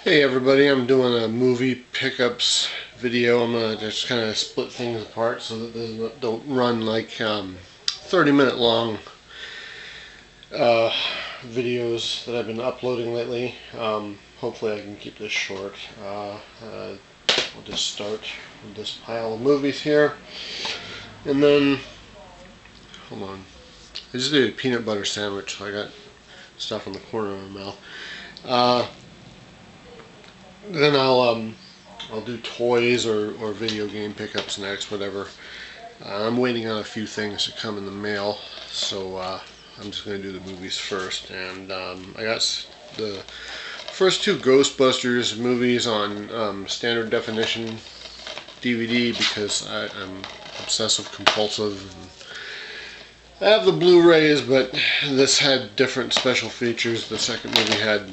Hey everybody, I'm doing a movie pickups video. I'm going to just kind of split things apart so that they don't run like 30-minute long uh, videos that I've been uploading lately. Hopefully I can keep this short. I'll just start with this pile of movies here. And then, hold on, I just did a peanut butter sandwich, so I got stuff in the corner of my mouth. Then I'll do toys or video game pickups next, whatever. I'm waiting on a few things to come in the mail, so I'm just going to do the movies first. And I got the first two Ghostbusters movies on standard definition DVD because I'm obsessive compulsive. I have the Blu-rays, but this had different special features. The second movie had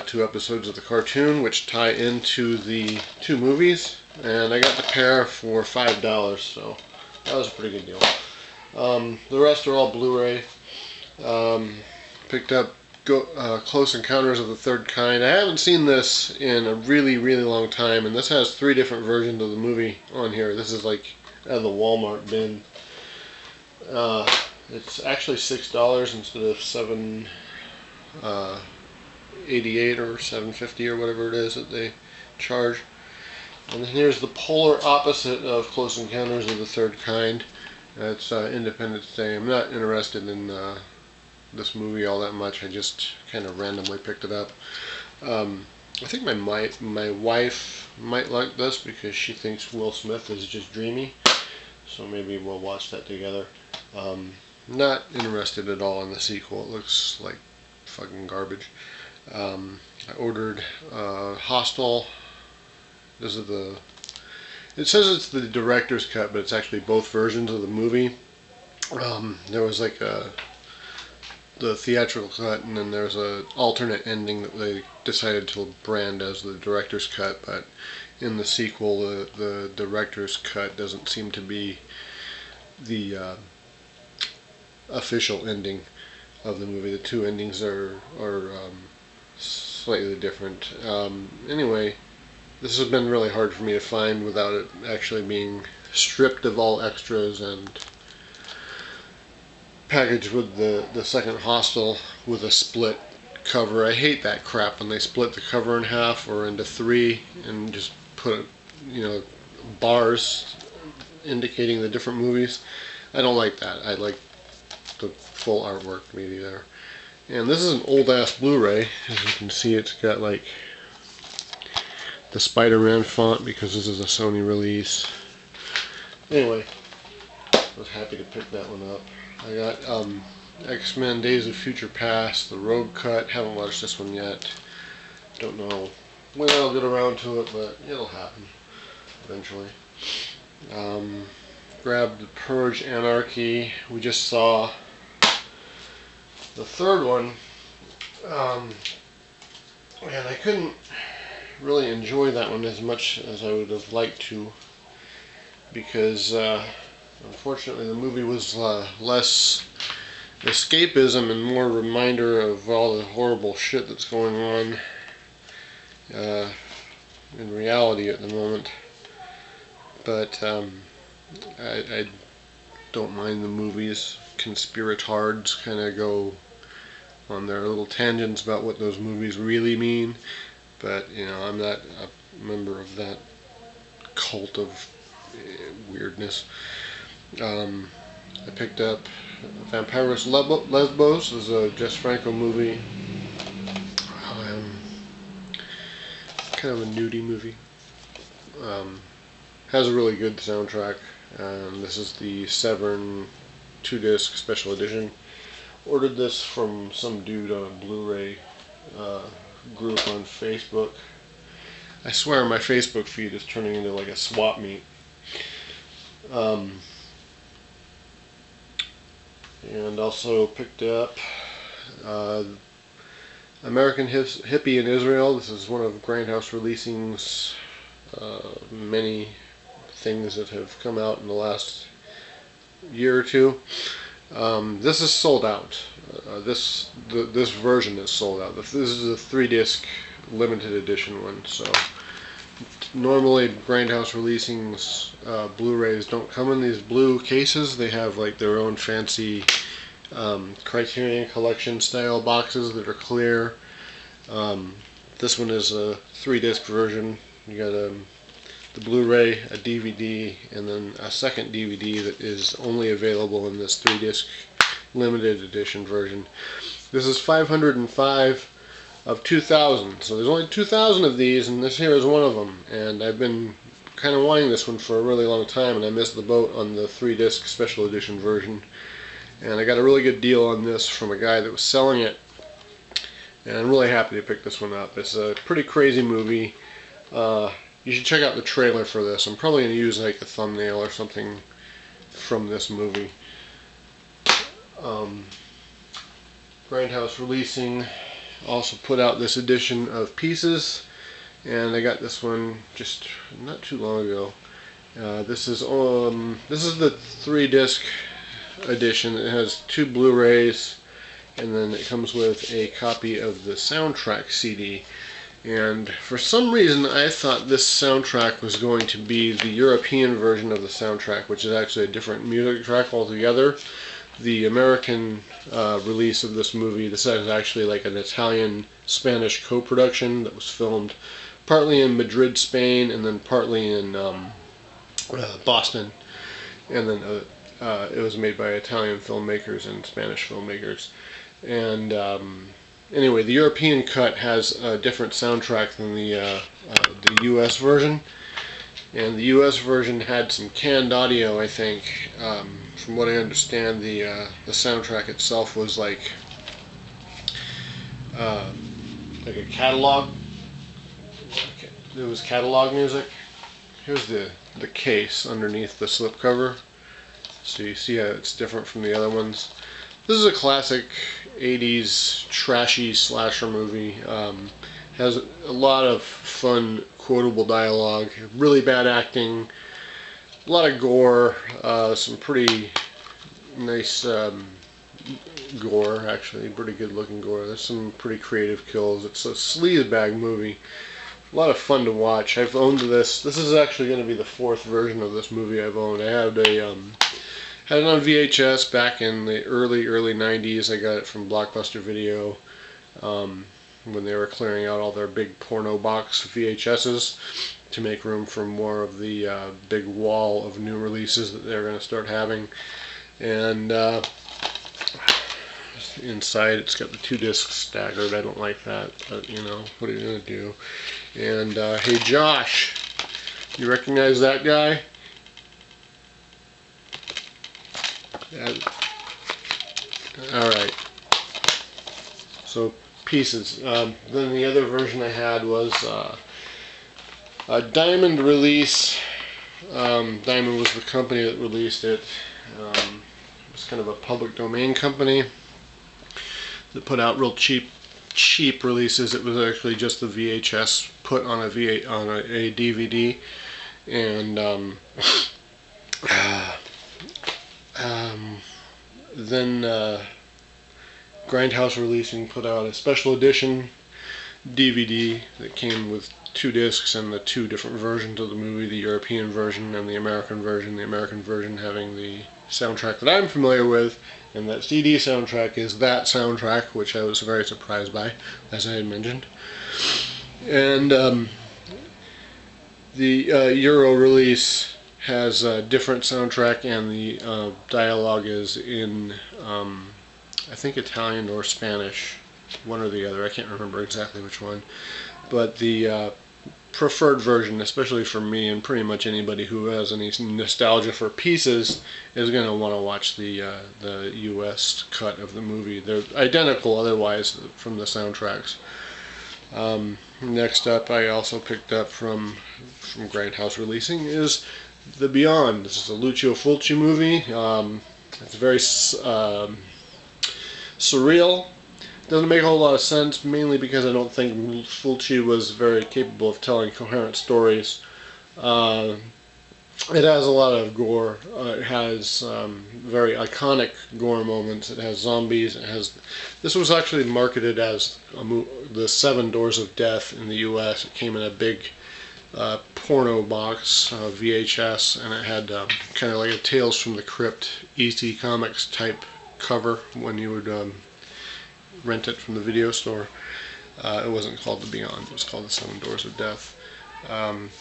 2 episodes of the cartoon, which tie into the 2 movies, and I got the pair for $5, so that was a pretty good deal. The rest are all Blu-ray. Picked up Close Encounters of the Third Kind. I haven't seen this in a really, really long time, and this has 3 different versions of the movie on here. This is like out of the Walmart bin. It's actually $6 instead of $7.88 or $7.50 or whatever it is that they charge. And then here's the polar opposite of Close Encounters of the Third Kind. It's Independence Day. I'm not interested in this movie all that much. I just kind of randomly picked it up. I think my wife might like this because she thinks Will Smith is just dreamy. So maybe we'll watch that together. Not interested at all in the sequel. It looks like fucking garbage. I ordered Hostel. This is it says it's the director's cut, but it's actually both versions of the movie. There was like the theatrical cut, and then there's an alternate ending that they decided to brand as the director's cut, but in the sequel the director's cut doesn't seem to be the official ending of the movie. The 2 endings are slightly different. Anyway, this has been really hard for me to find without it actually being stripped of all extras and packaged with the second Hostel with a split cover. I hate that crap when they split the cover in half or into 3 and just put bars indicating the different movies. I don't like that. I like the full artwork maybe there. And this is an old ass Blu-ray. As you can see, it's got like the Spider-Man font because this is a Sony release. Anyway, I was happy to pick that one up. I got X-Men Days of Future Past, the Rogue Cut. Haven't watched this one yet. Don't know when I'll get around to it, but it'll happen eventually. Grabbed The Purge Anarchy. We just saw the third one, and I couldn't really enjoy that one as much as I would have liked to because unfortunately the movie was less escapism and more reminder of all the horrible shit that's going on in reality at the moment. But I don't mind the movies. Conspiratards kind of go on their little tangents about what those movies really mean, but I'm not a member of that cult of weirdness. I picked up Vampiros Lesbos. This is a Jess Franco movie. Kind of a nudie movie. Has a really good soundtrack. This is the Severn 2-disc special edition. Ordered this from some dude on a Blu-ray group on Facebook. I swear my Facebook feed is turning into like a swap meet. And also picked up American Hippie in Israel. This is one of Grindhouse Releasing's many things that have come out in the last year or 2. This is sold out. This version is sold out. This is a 3-disc limited edition one. So normally Grindhouse releasing Blu-rays don't come in these blue cases. They have like their own fancy Criterion Collection style boxes that are clear. This one is a 3-disc version. You got the Blu-ray, a DVD, and then a second DVD that is only available in this 3-disc limited edition version. This is 505 of 2,000, so there's only 2,000 of these, and this here is one of them. And I've been kind of wanting this one for a really long time, and I missed the boat on the 3-disc special edition version. And I got a really good deal on this from a guy that was selling it, and I'm really happy to pick this one up. It's a pretty crazy movie. You should check out the trailer for this. I'm probably going to use like a thumbnail or something from this movie. Grindhouse Releasing also put out this edition of Pieces, and I got this one just not too long ago. This is the 3-disc edition. It has 2 Blu-rays, and then it comes with a copy of the soundtrack CD. And for some reason I thought this soundtrack was going to be the European version of the soundtrack, which is actually a different music track altogether. The American release of this movie, this is actually like an Italian-Spanish co-production that was filmed partly in Madrid, Spain, and then partly in Boston. And then it was made by Italian filmmakers and Spanish filmmakers. And anyway, the European cut has a different soundtrack than the U.S. version. And the U.S. version had some canned audio, I think. From what I understand, the soundtrack itself was like a catalog. It was catalog music. Here's the case underneath the slipcover. So you see how it's different from the other ones. This is a classic 80s trashy slasher movie. Has a lot of fun quotable dialogue, really bad acting, a lot of gore, some pretty nice gore, actually, pretty good looking gore. There's some pretty creative kills. It's a sleazebag movie. A lot of fun to watch. I've owned this. This is actually going to be the 4th version of this movie I've owned. I had it on VHS back in the early 90s. I got it from Blockbuster Video when they were clearing out all their big porno box VHSs to make room for more of the big wall of new releases that they're going to start having. And inside it's got the 2 discs staggered. I don't like that, but you know, what are you going to do? And hey Josh, you recognize that guy? Alright, so Pieces. Then the other version I had was a Diamond release. Diamond was the company that released it. It was kind of a public domain company that put out real cheap releases. It was actually just the VHS put on a DVD, and then Grindhouse Releasing put out a special edition DVD that came with 2 discs and the 2 different versions of the movie, the European version and the American version. The American version having the soundtrack that I'm familiar with, and that CD soundtrack is that soundtrack, which I was very surprised by, as I had mentioned. And the Euro release has a different soundtrack, and the dialogue is in I think Italian or Spanish, one or the other. I can't remember exactly which one. But the preferred version, especially for me and pretty much anybody who has any nostalgia for Pieces, is going to want to watch the U.S. cut of the movie. They're identical otherwise from the soundtracks. Next up, I also picked up from Grindhouse Releasing is The Beyond. This is a Lucio Fulci movie. It's very surreal. Doesn't make a whole lot of sense, mainly because I don't think Fulci was very capable of telling coherent stories. It has a lot of gore. It has very iconic gore moments. It has zombies. It has. This was actually marketed as the Seven Doors of Death in the U.S. It came in a big porno box, VHS, and it had kind of like a Tales from the Crypt, EC Comics type cover when you would rent it from the video store. It wasn't called The Beyond. It was called The Seven Doors of Death.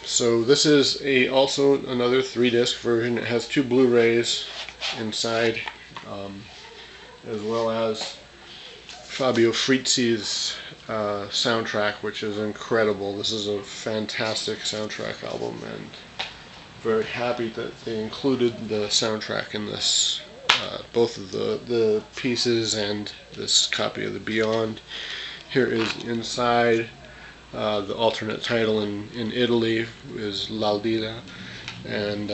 So this is also another 3-disc version. It has 2 Blu-rays inside, as well as Fabio Frizzi's soundtrack, which is incredible. This is a fantastic soundtrack album, and very happy that they included the soundtrack in this, both of the pieces and this copy of The Beyond. Here is inside. The alternate title in Italy is L'Aldila, and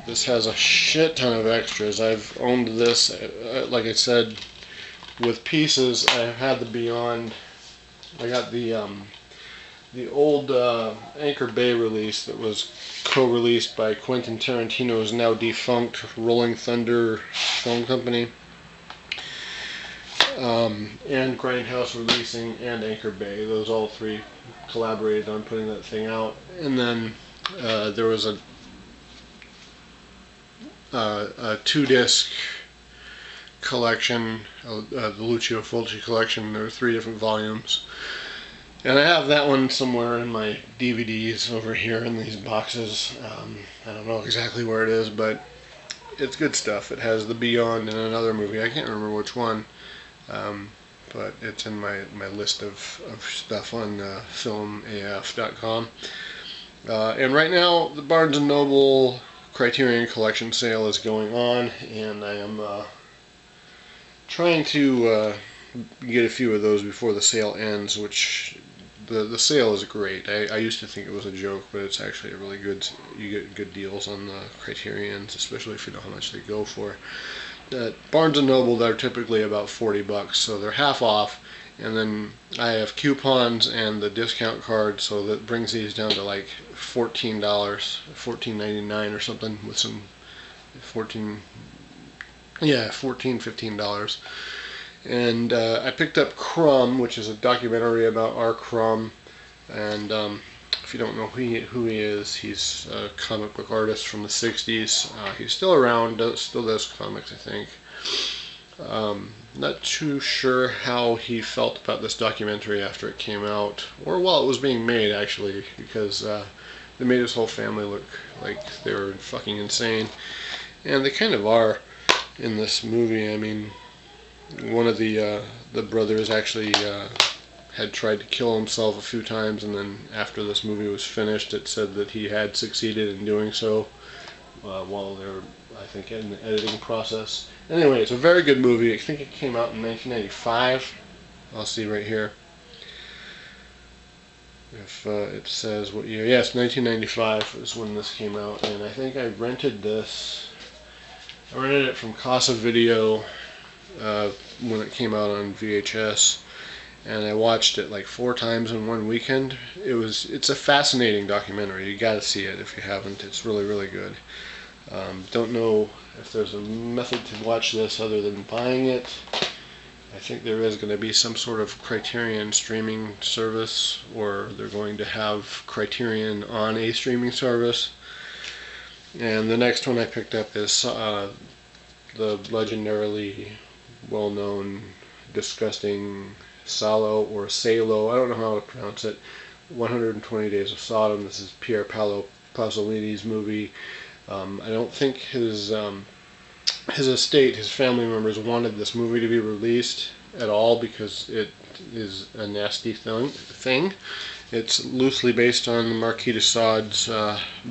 this has a shit ton of extras. I've owned this, like I said, with pieces. I've had the Beyond. I got the old Anchor Bay release that was co-released by Quentin Tarantino's now defunct Rolling Thunder Film Company. And Grindhouse Releasing and Anchor Bay. Those all 3 collaborated on putting that thing out. And then there was a 2-disc collection, the Lucio Fulci collection. There were 3 different volumes. And I have that one somewhere in my DVDs over here in these boxes. I don't know exactly where it is, but it's good stuff. It has The Beyond and another movie. I can't remember which one. But it's in my list of stuff on filmaf.com. And right now, the Barnes & Noble Criterion Collection sale is going on, and I am trying to get a few of those before the sale ends, which the sale is great. I used to think it was a joke, but it's actually a really good, you get good deals on the Criterions, especially if you know how much they go for. At Barnes & Noble, they're typically about $40, so they're half off, and then I have coupons and the discount card, so that brings these down to like $14, $14.99 or something, with some $15. And I picked up Crumb, which is a documentary about R. Crumb, and if you don't know who he is, he's a comic book artist from the 60s. He's still around, still does comics, I think. Not too sure how he felt about this documentary after it came out, or while it was being made, actually, because they made his whole family look like they were fucking insane. And they kind of are in this movie. I mean, one of the brothers actually had tried to kill himself a few times, and then after this movie was finished, it said that he had succeeded in doing so while they were, I think, in the editing process. Anyway, it's a very good movie. I think it came out in 1995. I'll see right here if it says what year. Yes, 1995 is when this came out, and I think I rented this. I rented it from Casa Video when it came out on VHS, and I watched it like 4 times in one weekend. It's a fascinating documentary. You got to see it if you haven't. It's really, really good. Don't know if there's a method to watch this other than buying it. I think there is going to be some sort of Criterion streaming service, or they're going to have Criterion on a streaming service. And the next one I picked up is the legendarily well-known, disgusting Salo or Salo, I don't know how to pronounce it, 120 Days of Sodom. This is Pier Paolo Pasolini's movie. I don't think his estate, his family members, wanted this movie to be released at all because it is a nasty thing. It's loosely based on the Marquis de Sade's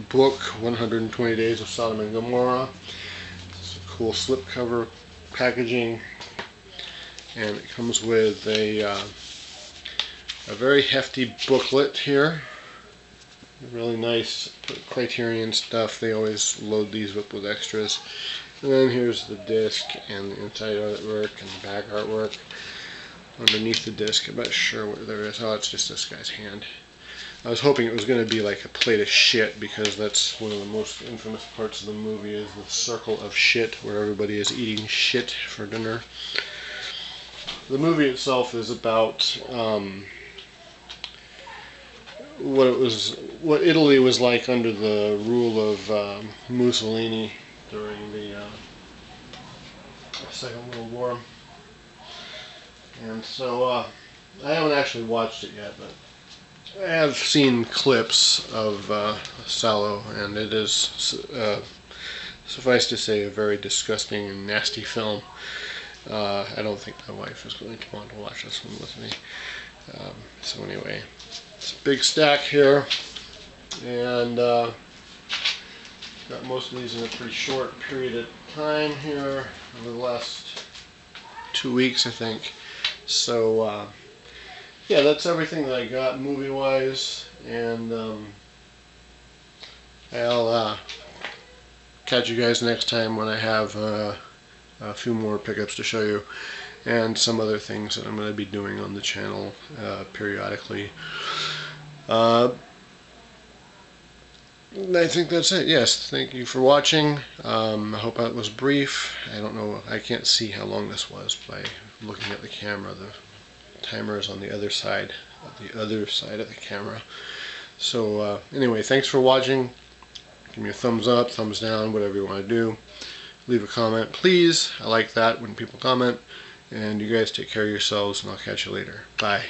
book, 120 Days of Sodom and Gomorrah. It's a cool slipcover packaging, and it comes with a very hefty booklet here. Really nice Criterion stuff. They always load these up with extras. And then here's the disc and the inside artwork and the back artwork. Underneath the disc, I'm not sure what there is. Oh, it's just this guy's hand. I was hoping it was going to be like a plate of shit, because that's one of the most infamous parts of the movie, is the circle of shit, where everybody is eating shit for dinner. The movie itself is about what Italy was like under the rule of Mussolini during the Second World War. And so I haven't actually watched it yet, but I have seen clips of Salò, and it is, suffice to say, a very disgusting and nasty film. I don't think my wife is going to want to watch this one with me. So anyway, it's a big stack here, and got most of these in a pretty short period of time here, over the last 2 weeks, I think. So yeah, that's everything that I got movie-wise, and I'll catch you guys next time when I have a few more pickups to show you, and some other things that I'm going to be doing on the channel periodically. I think that's it. Yes, thank you for watching. I hope that was brief. I don't know, I can't see how long this was by looking at the camera. The timer is on the other side of the camera. So anyway, thanks for watching. Give me a thumbs up, thumbs down, whatever you want to do. Leave a comment, please. I like that when people comment. And you guys take care of yourselves, and I'll catch you later. Bye.